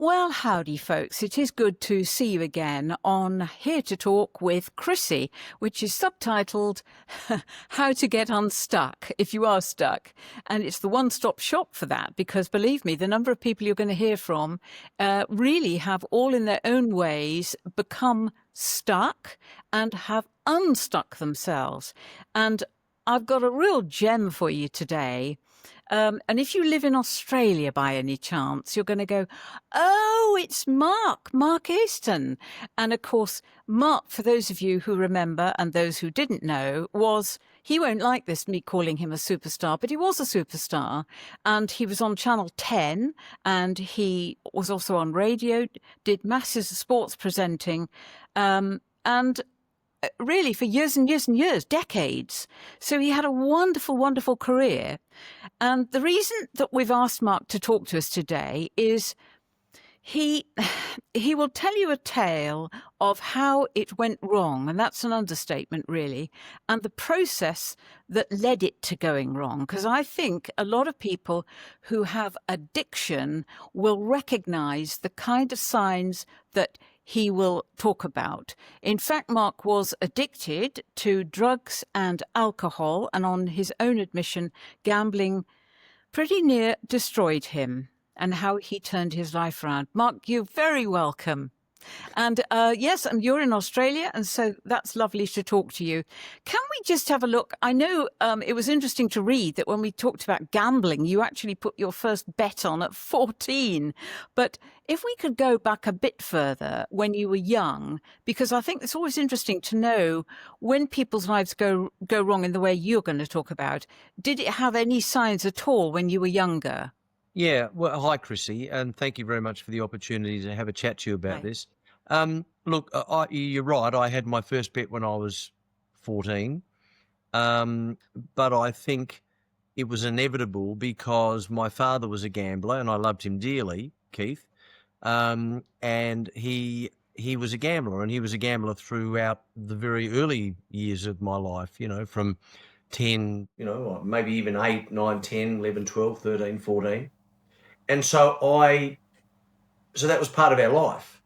Well, howdy, folks. It is good to see you again on Here to Talk with Chrissie, which is subtitled How to Get Unstuck if you are stuck. And it's the one-stop shop for that, because believe me, the number of people you're going to hear from really have all in their own ways become stuck and have unstuck themselves. And I've got a real gem for you today. And if you live in Australia by any chance, you're going to go, oh, it's Mark Aiston. And of course, Mark, for those of you who remember and those who didn't know, he won't like this, me calling him a superstar, but he was a superstar. And he was on Channel 10 and he was also on radio, did masses of sports presenting. And really for years and years and years, decades. So he had a wonderful, wonderful career. And the reason that we've asked Mark to talk to us today is he will tell you a tale of how it went wrong, and that's an understatement, really, and the process that led it to going wrong. Because I think a lot of people who have addiction will recognize the kind of signs that he will talk about. In fact, Mark was addicted to drugs and alcohol, and on his own admission, gambling pretty near destroyed him, and how he turned his life around. Mark, you're very welcome. And yes, you're in Australia, and so that's lovely to talk to you. Can we just have a look? I know it was interesting to read that when we talked about gambling, you actually put your first bet on at 14. But if we could go back a bit further when you were young, because I think it's always interesting to know when people's lives go wrong in the way you're going to talk about, did it have any signs at all when you were younger? Yeah, well, hi, Chrissie, and thank you very much for the opportunity to have a chat to you about this. Look, you're right. I had my first bet when I was 14, but I think it was inevitable because my father was a gambler and I loved him dearly, Keith, and he was a gambler, and he was a gambler throughout the very early years of my life, from 10, maybe even 8, 9, 10, 11, 12, 13, 14. And so that was part of our life.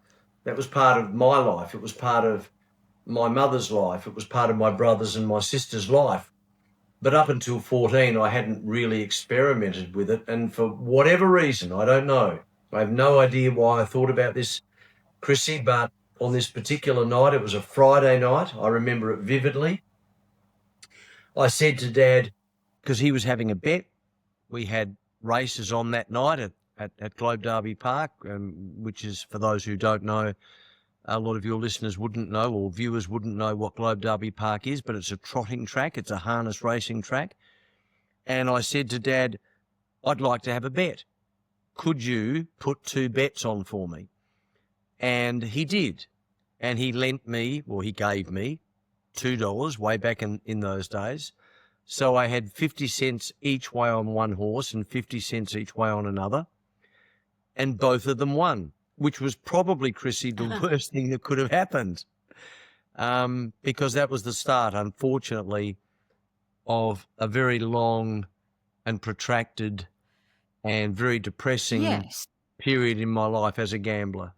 That was part of my life. It was part of my mother's life. It was part of my brother's and my sister's life. But up until 14, I hadn't really experimented with it. And for whatever reason, I don't know. I have no idea why I thought about this, Chrissie, but on this particular night, it was a Friday night. I remember it vividly. I said to Dad, because he was having a bet, we had races on that night at Globe Derby Park, which is, for those who don't know, a lot of your listeners wouldn't know, or viewers wouldn't know what Globe Derby Park is, but it's a trotting track. It's a harness racing track. And I said to Dad, I'd like to have a bet. Could you put 2 bets on for me? And he did. And he lent me, or he gave me, $2 way back in those days. So I had 50 cents each way on one horse and 50 cents each way on another. And both of them won, which was probably, Chrissie, the worst thing that could have happened, because that was the start, unfortunately, of a very long and protracted and very depressing period in my life as a gambler.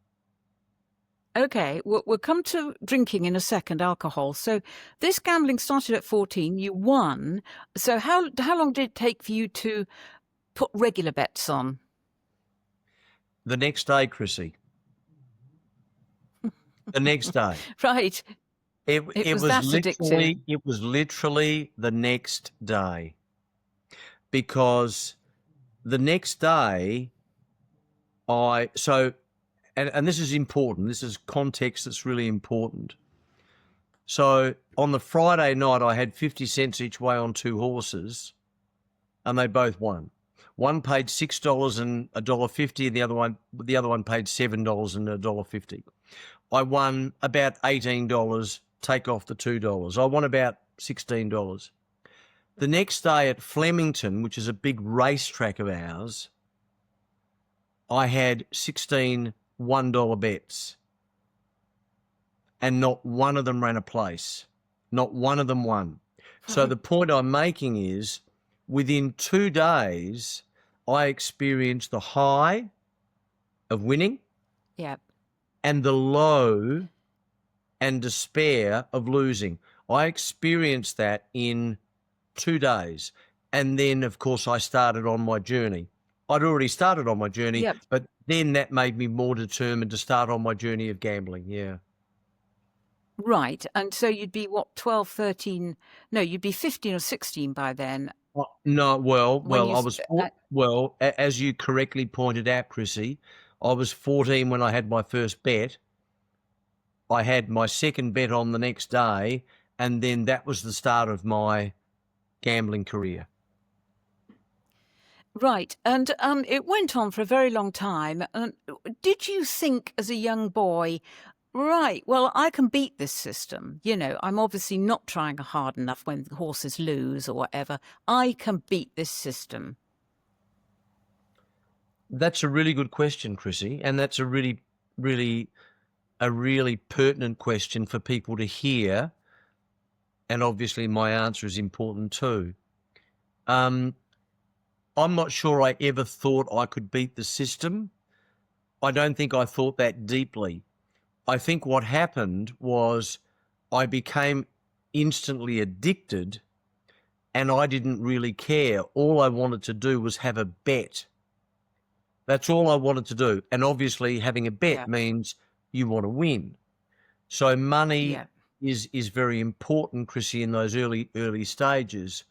Okay, we'll come to drinking in a second, alcohol. So this gambling started at 14, you won. So how long did it take for you to put regular bets on? The next day, Chrissie. The next day. Right. It was that addictive. It was literally the next day. Because the next day, and this is important. This is context that's really important. So on the Friday night, I had 50 cents each way on 2 horses, and they both won. One paid $6 and $1.50, and the other one paid $7 and $1.50. I won about $18. Take off the $2. I won about $16. The next day at Flemington, which is a big racetrack of ours, I had 16 $1 bets, and not one of them ran a place. Not one of them won. So the point I'm making is, within 2 days, I experienced the high of winning Yeah. and the low and despair of losing. I experienced that in 2 days. And then, of course, I started on my journey. I'd already started on my journey, Yep. but then that made me more determined to start on my journey of gambling. Yeah. Right. And so you'd be what, 12, 13? No, you'd be 15 or 16 by then. No, When you, I was as you correctly pointed out, Chrissie, I was 14 when I had my first bet. I had my second bet on the next day, and then that was the start of my gambling career. right. And it went on for a very long time. Did you think as a young boy, right, well, I can beat this system. You know, I'm obviously not trying hard enough when the horses lose or whatever. I can beat this system. That's a really good question, Chrissie, and that's a really pertinent question for people to hear. And obviously my answer is important too. I'm not sure I ever thought I could beat the system. I don't think I thought that deeply. I think what happened was I became instantly addicted and I didn't really care. All I wanted to do was have a bet. That's all I wanted to do. And obviously having a bet means you want to win. So money is very important, Chrissie, in those early stages.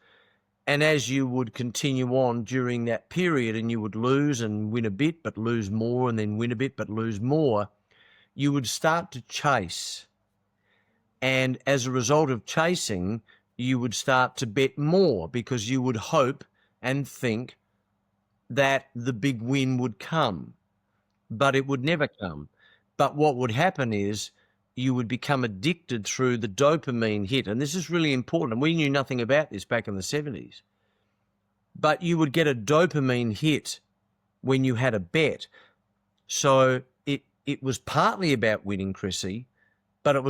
And as you would continue on during that period and you would lose and win a bit, but lose more, and then win a bit, but lose more, you would start to chase. And as a result of chasing, you would start to bet more because you would hope and think that the big win would come, but it would never come. But what would happen is you would become addicted through the dopamine hit. And this is really important. And we knew nothing about this back in the 70s. But you would get a dopamine hit when you had a bet. So it was partly about winning, Chrissie, but it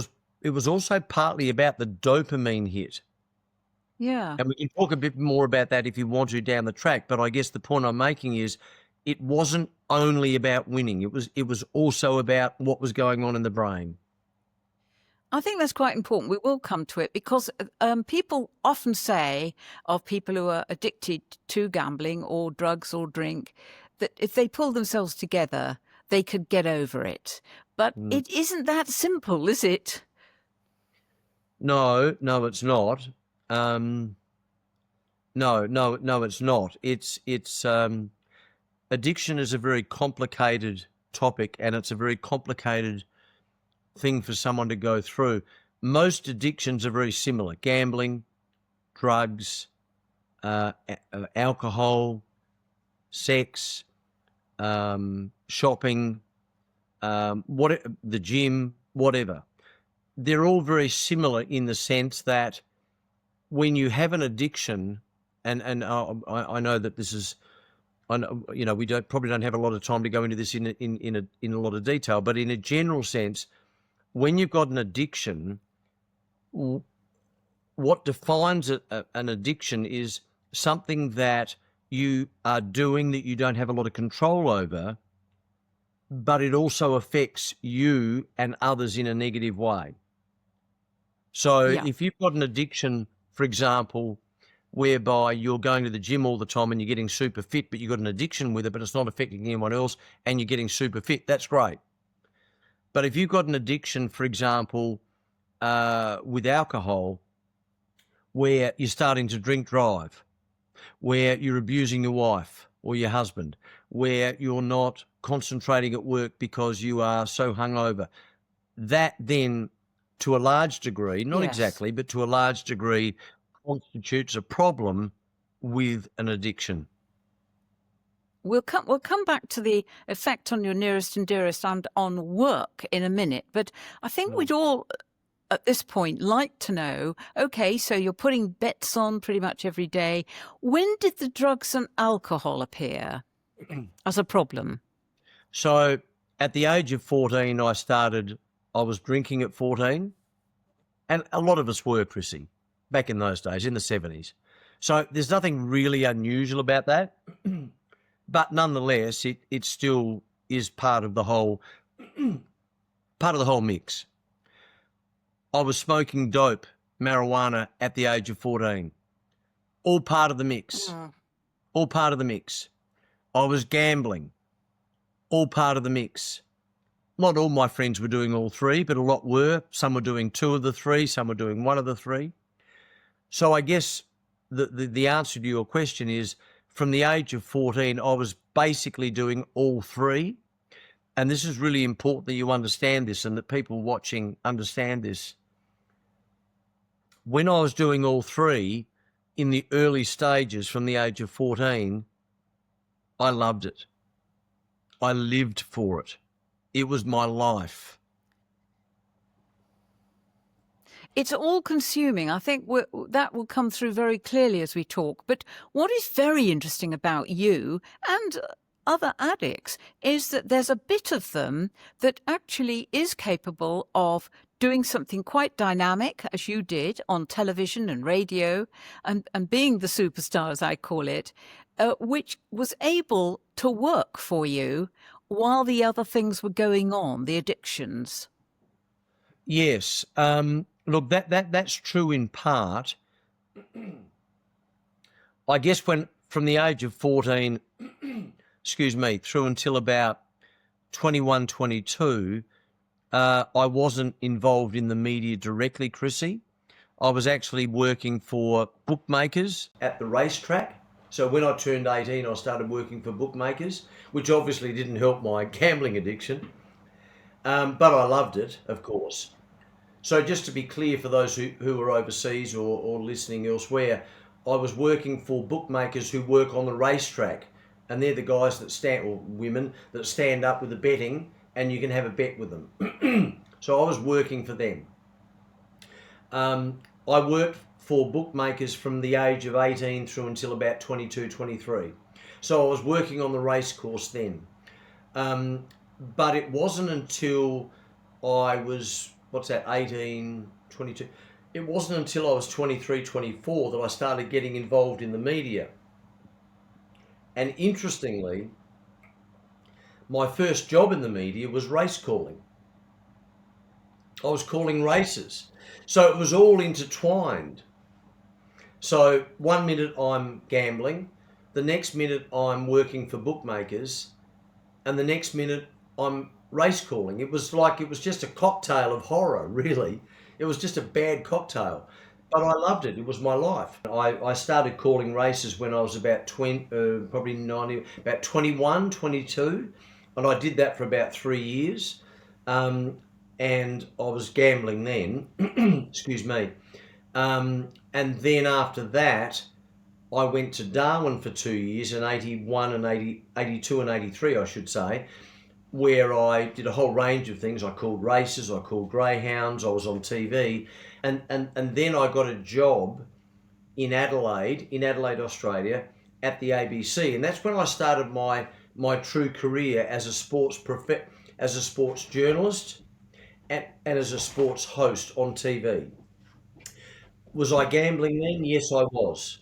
was also partly about the dopamine hit. Yeah. And we can talk a bit more about that if you want to down the track. But I guess the point I'm making is it wasn't only about winning. It was also about what was going on in the brain. I think that's quite important. We will come to it because people often say of people who are addicted to gambling or drugs or drink that if they pull themselves together, they could get over it. But it isn't that simple, is it? No, it's not. No, it's not. It's addiction is a very complicated topic, and it's a very complicated thing for someone to go through. Most addictions are very similar: gambling, drugs, alcohol, sex, shopping, the gym, whatever. They're all very similar in the sense that when you have an addiction, and I know that this is, I know, you know, we probably don't have a lot of time to go into this in a lot of detail, but in a general sense, when you've got an addiction, what defines an addiction is something that you are doing that you don't have a lot of control over, but it also affects you and others in a negative way. So if you've got an addiction, for example, whereby you're going to the gym all the time and you're getting super fit, but you've got an addiction with it, but it's not affecting anyone else, and you're getting super fit, that's great. But if you've got an addiction, for example, with alcohol, where you're starting to drink drive, where you're abusing your wife or your husband, where you're not concentrating at work because you are so hungover, that then, to a large degree, not exactly, but to a large degree, constitutes a problem with an addiction. We'll come back to the effect on your nearest and dearest and on work in a minute, but I think we'd all at this point like to know, okay, so you're putting bets on pretty much every day. When did the drugs and alcohol appear as a problem? So at the age of 14, I was drinking at 14, and a lot of us were, Chrissie, back in those days, in the 70s. So there's nothing really unusual about that. But nonetheless, it still is part of the whole part of the whole mix. I was smoking dope, marijuana at the age of 14. All part of the mix. All part of the mix. I was gambling. All part of the mix. Not all my friends were doing all three, but a lot were. Some were doing two of the three. Some were doing one of the three. So I guess the answer to your question is, from the age of 14, I was basically doing all three. And this is really important that you understand this and that people watching understand this. When I was doing all three in the early stages from the age of 14, I loved it. I lived for it. It was my life. It's all consuming. I think that will come through very clearly as we talk. But what is very interesting about you and other addicts is that there's a bit of them that actually is capable of doing something quite dynamic, as you did on television and radio, and being the superstar, as I call it, which was able to work for you while the other things were going on, the addictions. Yes. Look, that's true in part. I guess from the age of 14, excuse me, through until about 21, 22, I wasn't involved in the media directly, Chrissie. I was actually working for bookmakers at the racetrack. So when I turned 18, I started working for bookmakers, which obviously didn't help my gambling addiction. But I loved it, of course. So just to be clear for those who are overseas or listening elsewhere, I was working for bookmakers who work on the racetrack, and they're the guys that stand, or women, that stand up with the betting, and you can have a bet with them. So I was working for them. I worked for bookmakers from the age of 18 through until about 22, 23. So I was working on the race course then. But it wasn't until I was, 18, 22. It wasn't until I was 23, 24 that I started getting involved in the media. And interestingly, my first job in the media was race calling. I was calling races. So it was all intertwined. So 1 minute I'm gambling, the next minute I'm working for bookmakers, and the next minute I'm race calling. It was just a cocktail of horror, really. It was just a bad cocktail. But I loved it. It was my life. I started calling races when I was about 21, 22. And I did that for about 3 years. And I was gambling then, excuse me. And then after that, I went to Darwin for 2 years in 81 and 82 and 83, I should say, where I did a whole range of things. I called races, I called greyhounds, I was on TV. And then I got a job in Adelaide, Australia, at the ABC. And that's when I started my true career as a sports journalist and as a sports host on TV. Was I gambling then? Yes, I was.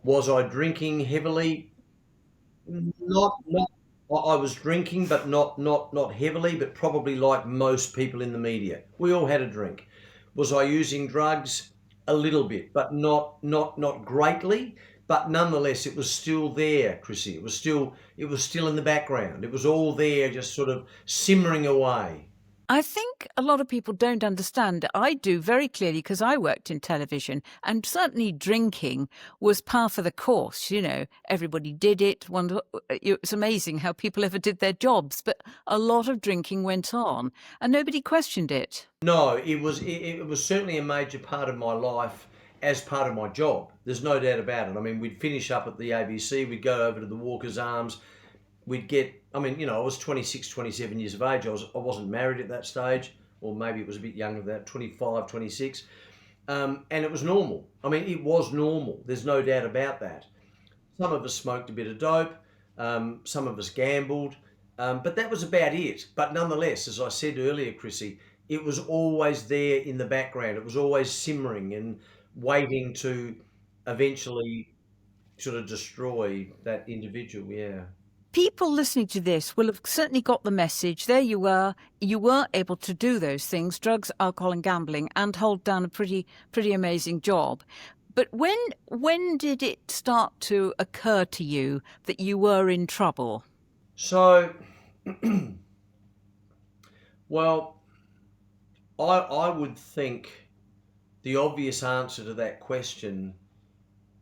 Was I drinking heavily? Not. I was drinking, but not heavily, but probably like most people in the media. We all had a drink. Was I using drugs? A little bit, but not greatly. But nonetheless, it was still there, Chrissie. It was still in the background. It was all there, just sort of simmering away. I think a lot of people don't understand. I do very clearly because I worked in television, and certainly drinking was par for the course. You know, everybody did it. It's amazing how people ever did their jobs, but a lot of drinking went on and nobody questioned it. No, it was certainly a major part of my life as part of my job. There's no doubt about it. I mean, we'd finish up at the ABC, we'd go over to the Walker's Arms, we'd get, I was 26, 27 years of age. I wasn't married at that stage, or maybe it was a bit younger than that, 25, 26. And it was normal. It was normal. There's no doubt about that. Some of us smoked a bit of dope. Some of us gambled. But that was about it. But nonetheless, as I said earlier, Chrissie, it was always there in the background. It was always simmering and waiting to eventually sort of destroy that individual. Yeah. people listening to this will have certainly got the message. There you were able to do those things, drugs, alcohol and gambling, and hold down a pretty amazing job. But when did it start to occur to you that you were in trouble? So, well, I would think the obvious answer to that question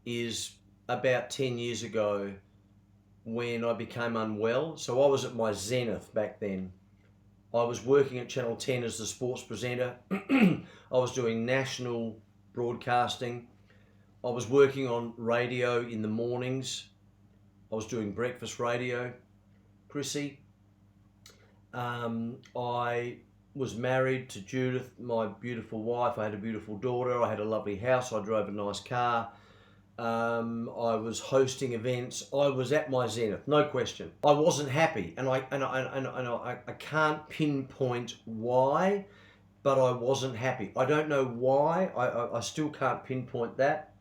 is about 10 years ago when I became unwell. So I was at my zenith back then. I was working at Channel 10 as the sports presenter. I was doing national broadcasting. I was working on radio in the mornings. I was doing breakfast radio, Chrissie. I was married to Judith, my beautiful wife. I had a beautiful daughter. I had a lovely house. I drove a nice car. I was hosting events. I was at my zenith, no question. I wasn't happy, and I can't pinpoint why, but I wasn't happy. I don't know why. I still can't pinpoint that,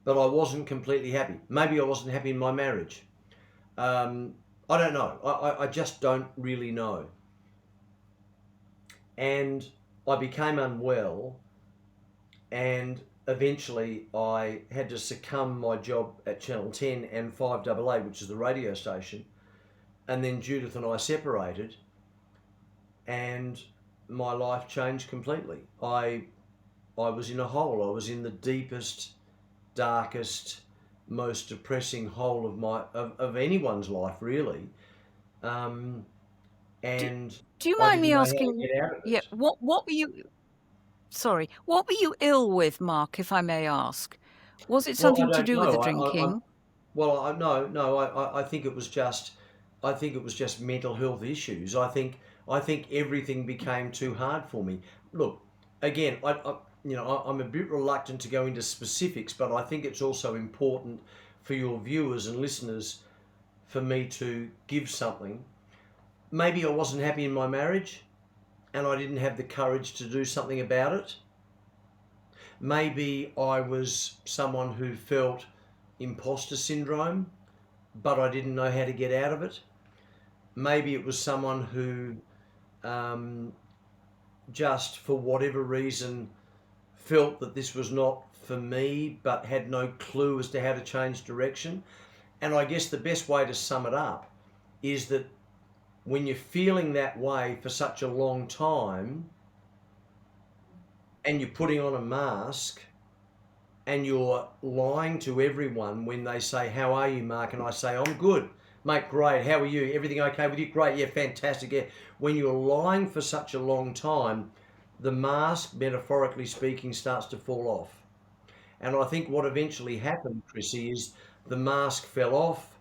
but I wasn't completely happy. Maybe I wasn't happy in my marriage. I don't know. I just don't really know. And I became unwell, and eventually I had to succumb my job at Channel 10 and 5AA, which is the radio station. And then Judith and I separated, and my life changed completely. I was in a hole. I was in the deepest, darkest, most depressing hole of anyone's life, really. And Do you I mind me didn't know how to asking? get out of Yeah, it. what were you? Sorry, what were you ill with, Mark? If I may ask, was it Well, I something to don't do with the know. I'm drinking? well. No. I think it was just. I think it was just mental health issues. I think everything became too hard for me. Look, again, I'm a bit reluctant to go into specifics, but I think it's also important for your viewers and listeners for me to give something. Maybe I wasn't happy in my marriage, and I didn't have the courage to do something about it. Maybe I was someone who felt imposter syndrome, but I didn't know how to get out of it. Maybe it was someone who um, just for whatever reason felt that this was not for me, but had no clue as to how to change direction. And I guess the best way to sum it up is that when you're feeling that way for such a long time and you're putting on a mask and you're lying to everyone when they say, "How are you, Mark?" And I say, "I'm good, mate, great. How are you? Everything okay with you? Great, yeah, fantastic." Yeah. When you're lying for such a long time, the mask, metaphorically speaking, starts to fall off. And I think what eventually happened, Chrissie, is the mask fell off.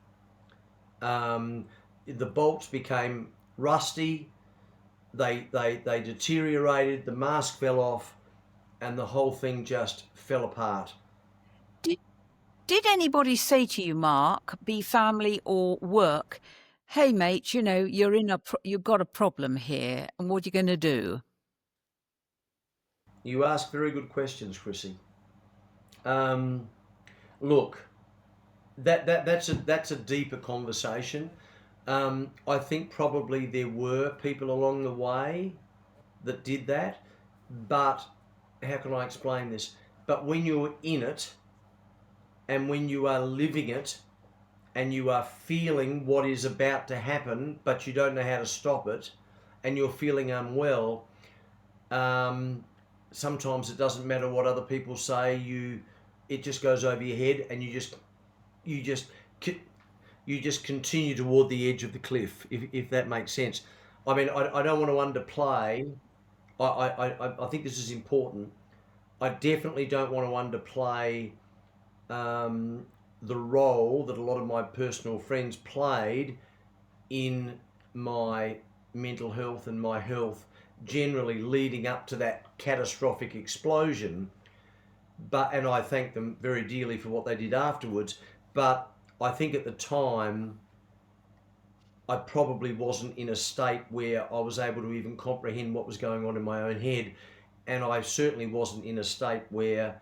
The bolts became rusty. They deteriorated. The mask fell off, and the whole thing just fell apart. Did anybody say to you, Mark, be family or work, "Hey, mate, you've got a problem here, and what are you going to do?" You ask very good questions, Chrissie. Um, Look, that's a deeper conversation. I think probably there were people along the way that did that, but how can I explain this? But when you're in it and when you are living it and you are feeling what is about to happen, but you don't know how to stop it, and you're feeling unwell, sometimes it doesn't matter what other people say. It just goes over your head, and you just you just continue toward the edge of the cliff, if that makes sense. I mean, I don't want to underplay. I think this is important. I definitely don't want to underplay um, the role that a lot of my personal friends played in my mental health and my health generally leading up to that catastrophic explosion. And I thank them very dearly for what they did afterwards. But I think at the time I probably wasn't in a state where I was able to even comprehend what was going on in my own head, and I certainly wasn't in a state where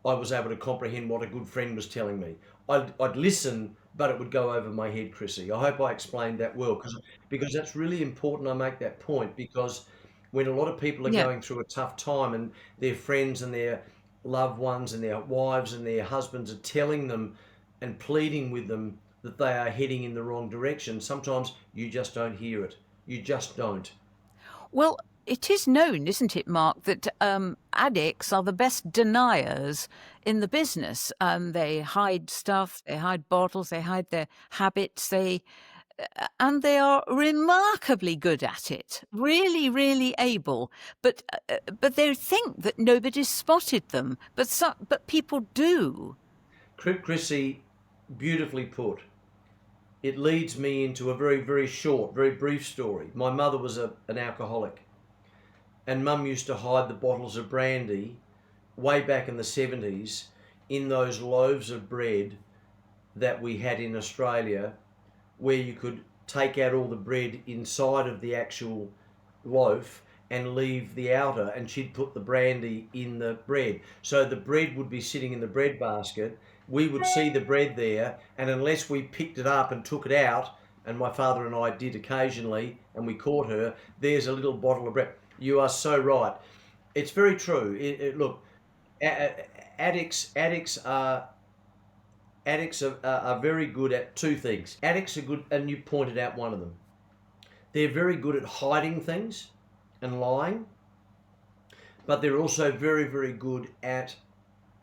I was able to comprehend what a good friend was telling me. I'd listen, but it would go over my head, Chrissy. I hope I explained that well, because that's really important. I make that point because when a lot of people are Yeah. going through a tough time and their friends and their loved ones and their wives and their husbands are telling them and pleading with them that they are heading in the wrong direction, sometimes you just don't hear it. You just don't. Well, it is known, isn't it, Mark, that addicts are the best deniers in the business. They hide stuff, they hide bottles, they hide their habits, and they are remarkably good at it. Really, really able. But they think that nobody's spotted them. But people do. Chrissy, beautifully put. It leads me into a very, very short, very brief story. My mother was an alcoholic, and Mum used to hide the bottles of brandy way back in the 70s in those loaves of bread that we had in Australia, where you could take out all the bread inside of the actual loaf and leave the outer, and she'd put the brandy in the bread. So the bread would be sitting in the bread basket. We would see the bread there, and unless we picked it up and took it out, and my father and I did occasionally, and we caught her, there's a little bottle of bread. You are so right. It's very true. Look, addicts are very good at two things. Addicts are good, and you pointed out one of them. They're very good at hiding things and lying, but they're also very, very good at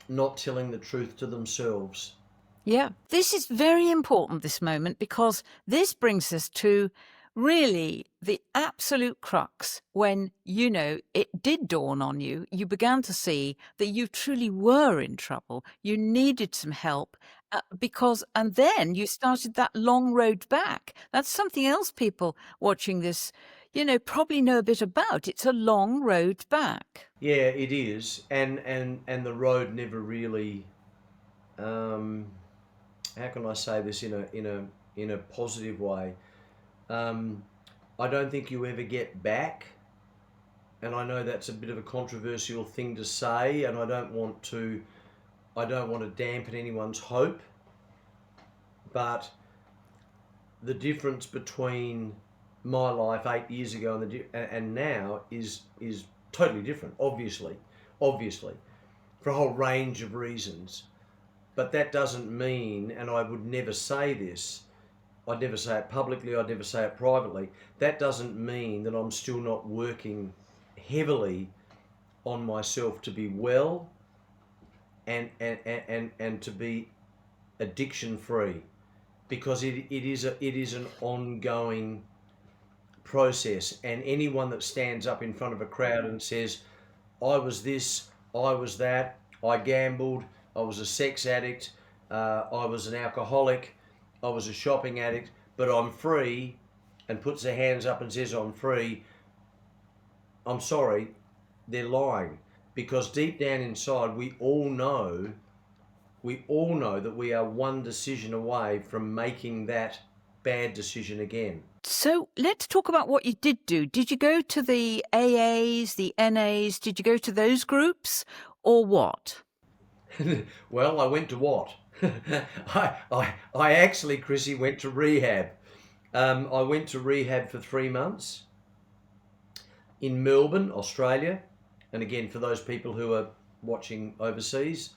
not telling the truth to themselves. Yeah, this is very important, this moment, because this brings us to really the absolute crux when, it did dawn on you. You began to see that you truly were in trouble. You needed some help and then you started that long road back. That's something else people watching this, probably know a bit about. It's a long road back. Yeah, it is, and the road never really. How can I say this in a positive way? I don't think you ever get back, and I know that's a bit of a controversial thing to say, and I don't want to dampen anyone's hope, but the difference between my life 8 years ago and now is totally different, obviously, for a whole range of reasons. But that doesn't mean, and I would never say this, I'd never say it publicly, I'd never say it privately, that doesn't mean that I'm still not working heavily on myself to be well and to be addiction free, because it is an ongoing process. And anyone that stands up in front of a crowd and says, I was this, I was that, I gambled, I was a sex addict, I was an alcoholic, I was a shopping addict, but I'm free, and puts their hands up and says I'm free, I'm sorry, they're lying. Because deep down inside, we all know that we are one decision away from making that bad decision again. So let's talk about what you did do. Did you go to the AAs, the NAs? Did you go to those groups, or what? Well, I went to what? I actually, Chrissy, went to rehab. I went to rehab for 3 months in Melbourne, Australia. And again, for those people who are watching overseas,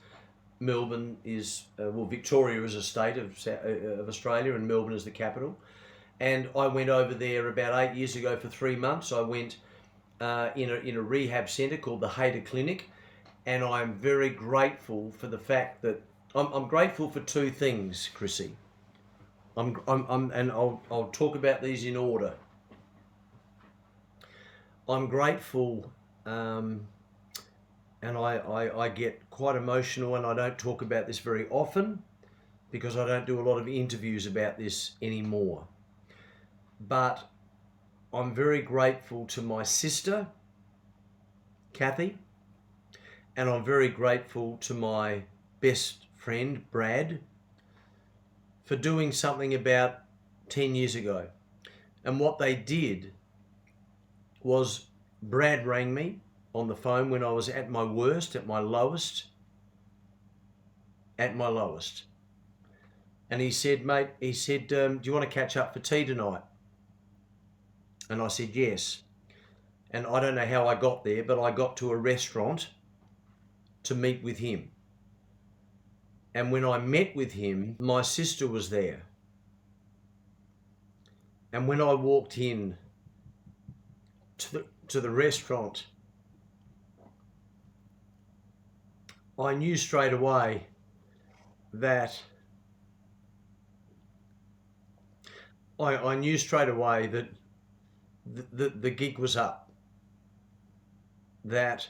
Melbourne is, Victoria is a state of Australia, and Melbourne is the capital. And I went over there about 8 years ago for 3 months. I went in a rehab centre called the Hayter Clinic, and I'm very grateful for the fact that I'm grateful for two things, Chrissy. And I'll talk about these in order. I'm grateful, and I get quite emotional, and I don't talk about this very often because I don't do a lot of interviews about this anymore. But I'm very grateful to my sister, Kathy, and I'm very grateful to my best friend, Brad, for doing something about 10 years ago. And what they did was, Brad rang me on the phone when I was at my worst, at my lowest. And he said, mate, do you want to catch up for tea tonight? And I said, yes. And I don't know how I got there, but I got to a restaurant to meet with him. And when I met with him, my sister was there. And when I walked in to the restaurant, I knew straight away that I knew straight away that the gig was up, that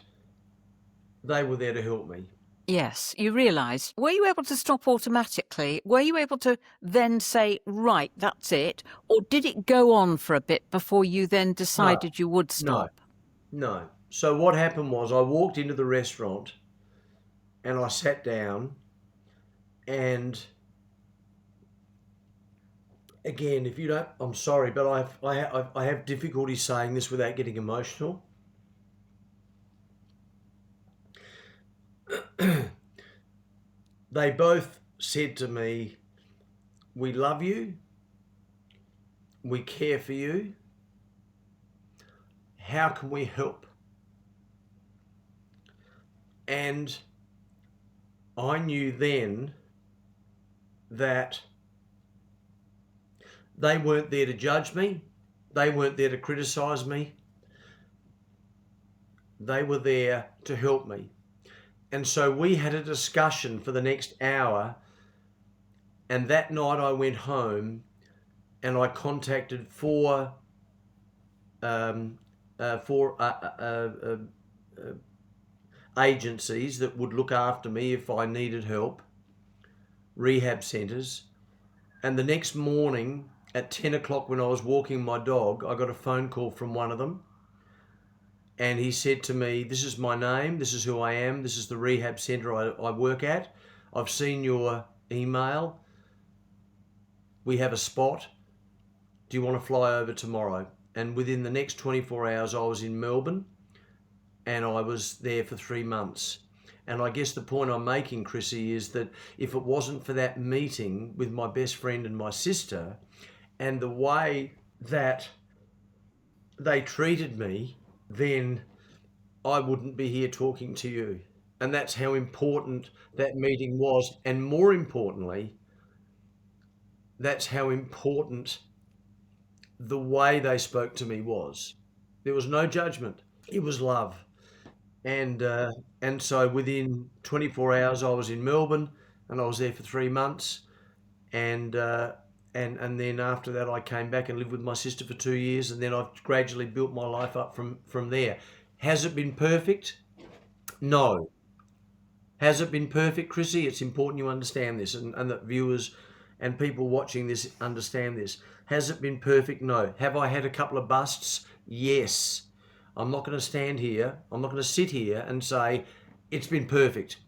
they were there to help me. Yes, you realised. Were you able to stop automatically? Were you able to then say, right, that's it? Or did it go on for a bit before you then decided you would stop? No. So what happened was I walked into the restaurant and I sat down, and again, if you don't, I'm sorry, but I have difficulty saying this without getting emotional. They both said to me, we love you, we care for you, how can we help? And I knew then that they weren't there to judge me, they weren't there to criticize me, they were there to help me. And so we had a discussion for the next hour, and that night I went home and I contacted four agencies that would look after me if I needed help, rehab centres. And the next morning at 10 o'clock when I was walking my dog, I got a phone call from one of them. And he said to me, this is my name, this is who I am, this is the rehab centre I work at. I've seen your email. We have a spot. Do you want to fly over tomorrow? And within the next 24 hours, I was in Melbourne, and I was there for 3 months. And I guess the point I'm making, Chrissie, is that if it wasn't for that meeting with my best friend and my sister, and the way that they treated me, then I wouldn't be here talking to you. And that's how important that meeting was. And more importantly, that's how important the way they spoke to me was. There was no judgment. It was love. And so within 24 hours, I was in Melbourne, and I was there for 3 months. And then after that, I came back and lived with my sister for 2 years, and then I've gradually built my life up from there. Has it been perfect? No. Has it been perfect, Chrissie? It's important you understand this, and that viewers and people watching this understand this. Has it been perfect? No. Have I had a couple of busts? Yes. I'm not going to stand here, I'm not going to sit here and say it's been perfect.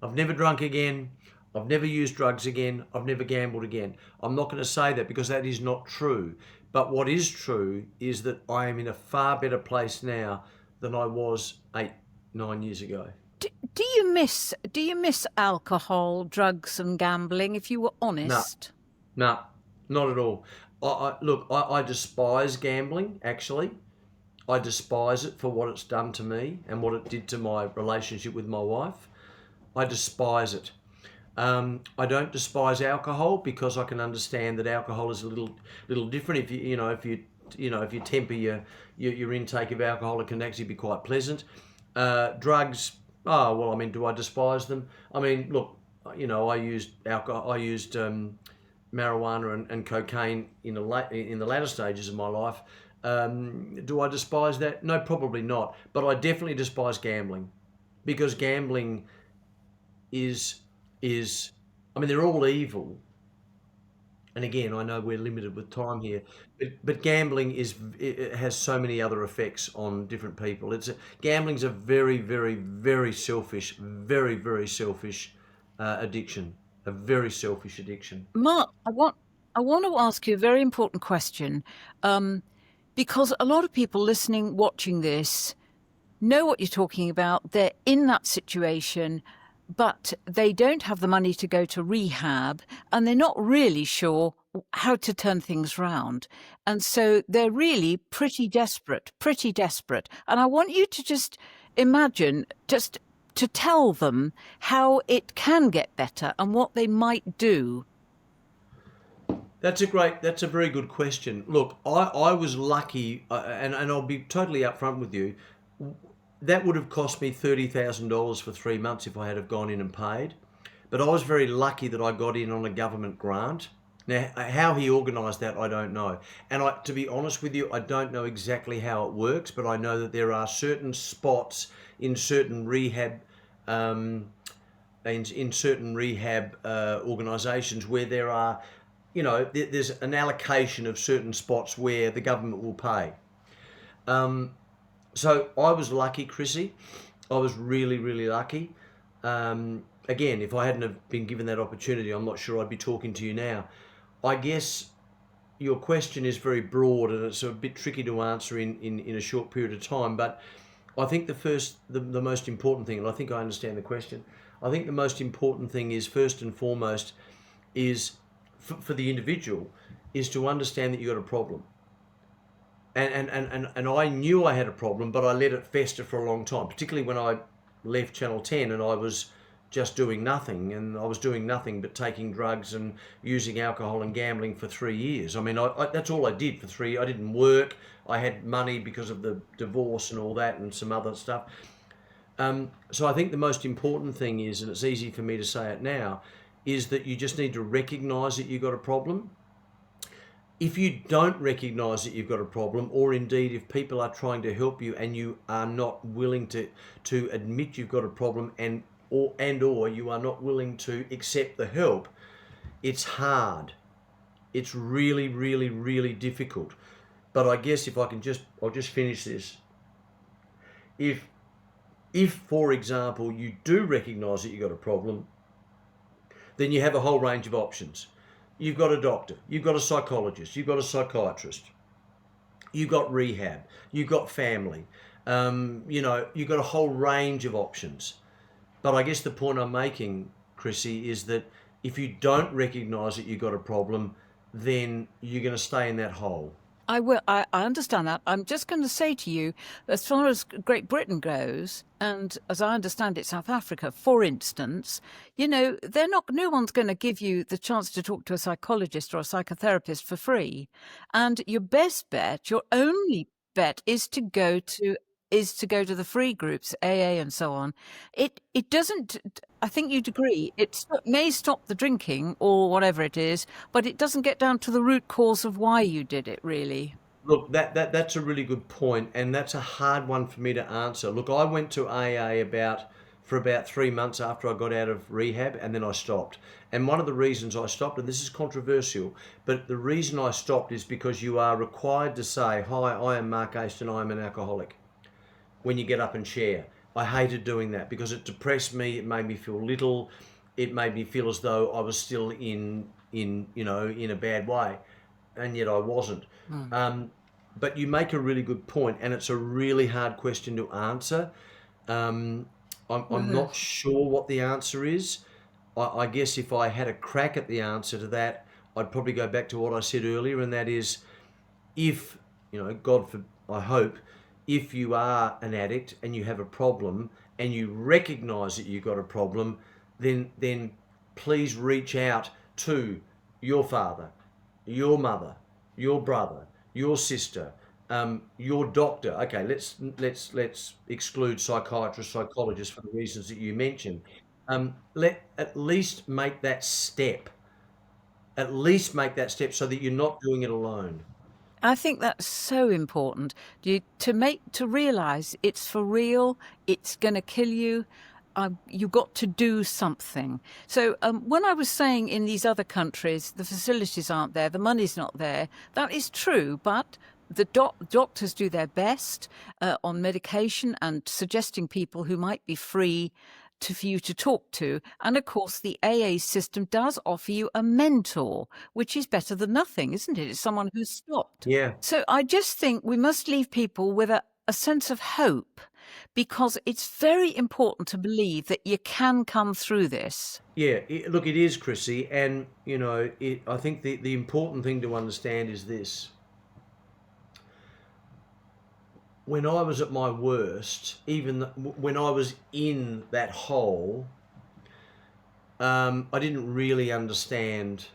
I've never drunk again, I've never used drugs again, I've never gambled again. I'm not going to say that, because that is not true. But what is true is that I am in a far better place now than I was 8-9 years ago. Do you miss alcohol, drugs, and gambling? If you were honest, No, not at all. Look, I despise gambling. Actually, I despise it for what it's done to me and what it did to my relationship with my wife. I despise it. I don't despise alcohol, because I can understand that alcohol is a little different. If you temper your intake of alcohol, it can actually be quite pleasant. Drugs, oh well, I mean, do I despise them? I mean, look, I used alcohol, I used marijuana and cocaine in the latter stages of my life. Do I despise that? No, probably not. But I definitely despise gambling, because gambling is I mean, they're all evil. And again, I know we're limited with time here, but gambling it has so many other effects on different people. Gambling's a very, very, very selfish, very, very selfish addiction. A very selfish addiction. Mark, I want to ask you a very important question, because a lot of people listening, watching this, know what you're talking about. They're in that situation. but they don't have the money to go to rehab, and they're not really sure how to turn things round. And so they're really pretty desperate, pretty desperate. And I want you to just imagine, just to tell them how it can get better and what they might do. That's a very good question. Look, I was lucky, and I'll be totally upfront with you. That would have cost me $30,000 for 3 months if I had have gone in and paid. But I was very lucky that I got in on a government grant. Now, how he organised that, I don't know. And to be honest with you, I don't know exactly how it works, but I know that there are certain spots in certain rehab in certain rehab organisations where there are, there's an allocation of certain spots where the government will pay. So I was lucky, Chrissie. I was really, really lucky. Again, if I hadn't have been given that opportunity, I'm not sure I'd be talking to you now. I guess your question is very broad and it's a bit tricky to answer in a short period of time. But I think the most important thing, and I think I understand the question, I think the most important thing is, first and foremost, is for the individual, is to understand that you've got a problem. And I knew I had a problem, but I let it fester for a long time, particularly when I left Channel 10 and I was just doing nothing, and I was doing nothing but taking drugs and using alcohol and gambling for 3 years. I mean, that's all I did for 3 years. I didn't work. I had money because of the divorce and all that and some other stuff. So I think the most important thing is, and it's easy for me to say it now, is that you just need to recognise that you've got a problem. If you don't recognise that you've got a problem, or indeed if people are trying to help you and you are not willing to admit you've got a problem or you are not willing to accept the help, it's hard. It's really, really, really difficult. But I guess if I'll just finish this. If for example you do recognise that you've got a problem, then you have a whole range of options. You've got a doctor, you've got a psychologist, you've got a psychiatrist, you've got rehab, you've got family, you've got a whole range of options. But I guess the point I'm making, Chrissie, is that if you don't recognise that you've got a problem, then you're going to stay in that hole. I will. I understand that. I'm just going to say to you, as far as Great Britain goes, and as I understand it, South Africa, for instance, no one's going to give you the chance to talk to a psychologist or a psychotherapist for free. And your best bet, your only bet, is to go to the free groups, AA and so on. It doesn't, I think you'd agree, it may stop the drinking or whatever it is, but it doesn't get down to the root cause of why you did it, really. Look, that's a really good point, and that's a hard one for me to answer. Look, I went to AA for about 3 months after I got out of rehab, and then I stopped. And one of the reasons I stopped, and this is controversial, but the reason I stopped is because you are required to say, "Hi, I am Mark Aiston, I am an alcoholic," when you get up and share. I hated doing that because it depressed me. It made me feel little. It made me feel as though I was still in a bad way, and yet I wasn't. But you make a really good point, and it's a really hard question to answer. I'm not sure what the answer is. I guess if I had a crack at the answer to that, I'd probably go back to what I said earlier, and that is, if, I hope, if you are an addict and you have a problem and you recognise that you've got a problem, then please reach out to your father, your mother, your brother, your sister, your doctor. Okay, let's exclude psychiatrists, psychologists for the reasons that you mentioned. Let at least make that step. At least make that step so that you're not doing it alone. I think that's so important. To realise it's for real, it's going to kill you. You've got to do something. So when I was saying in these other countries, the facilities aren't there, the money's not there, that is true, but the doctors do their best on medication and suggesting people who might be free for you to talk to. And of course, the AA system does offer you a mentor, which is better than nothing, isn't it? It's someone who's stopped. Yeah. So I just think we must leave people with a sense of hope because it's very important to believe that you can come through this. Yeah, look, it is, Chrissie, and I think the important thing to understand is this: when I was at my worst, even when I was in that hole, I didn't really understand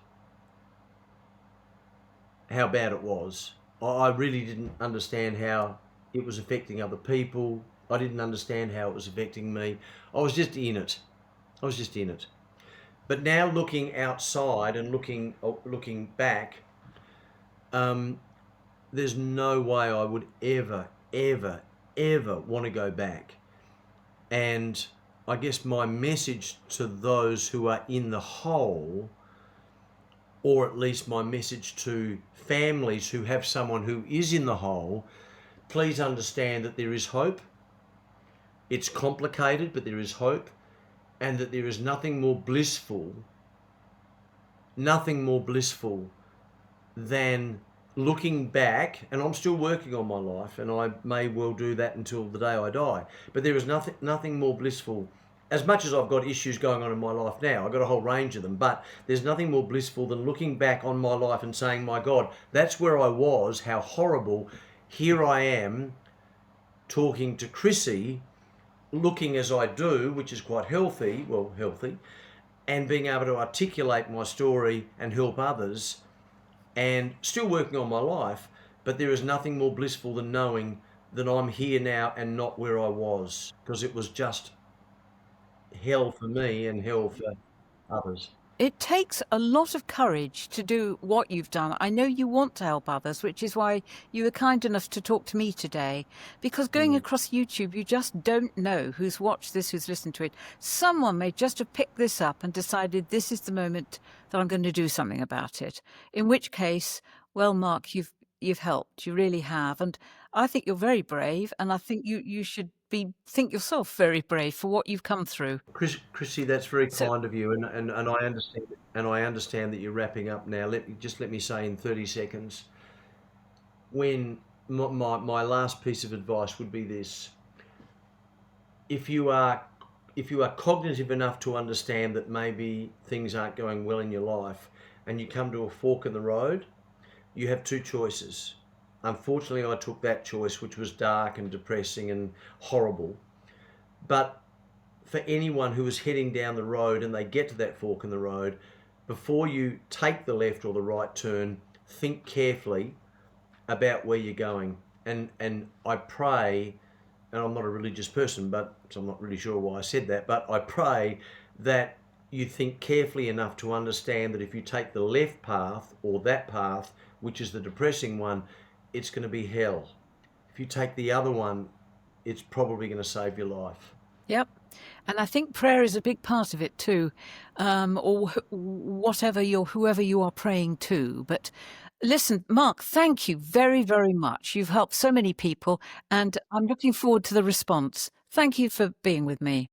how bad it was. I really didn't understand how it was affecting other people. I didn't understand how it was affecting me. I was just in it. I was just in it. But now looking outside and looking back, there's no way I would ever, ever, ever want to go back. And I guess my message to those who are in the hole, or at least my message to families who have someone who is in the hole, please understand that there is hope. It's complicated, but there is hope, and that there is nothing more blissful than looking back, and I'm still working on my life, and I may well do that until the day I die, but there is nothing more blissful. As much as I've got issues going on in my life now, I've got a whole range of them, but there's nothing more blissful than looking back on my life and saying, my God, that's where I was, how horrible. Here I am talking to Chrissie, looking as I do, which is quite healthy, and being able to articulate my story and help others, and still working on my life. But there is nothing more blissful than knowing that I'm here now and not where I was, because it was just hell for me and hell for others. It takes a lot of courage to do what you've done. I know you want to help others, which is why you were kind enough to talk to me today. Because going across YouTube, you just don't know who's watched this, who's listened to it. Someone may just have picked this up and decided this is the moment that I'm going to do something about it. In which case, well, Mark, you've helped. You really have. And I think you're very brave, and I think you should think yourself very brave for what you've come through. Chrissie, that's very kind of you, and I understand that you're wrapping up now. Let me say in 30 seconds, when my last piece of advice would be this: if you are cognitive enough to understand that maybe things aren't going well in your life, and you come to a fork in the road, you have two choices. Unfortunately, I took that choice, which was dark and depressing and horrible. But for anyone who is heading down the road and they get to that fork in the road, before you take the left or the right turn, think carefully about where you're going. And I pray, and I'm not a religious person, so I'm not really sure why I said that, but I pray that you think carefully enough to understand that if you take the left path, or that path, which is the depressing one, it's going to be hell. If you take the other one, it's probably going to save your life. Yep. And I think prayer is a big part of it too, or whoever you are praying to. But listen, Mark, thank you very, very much. You've helped so many people, and I'm looking forward to the response. Thank you for being with me.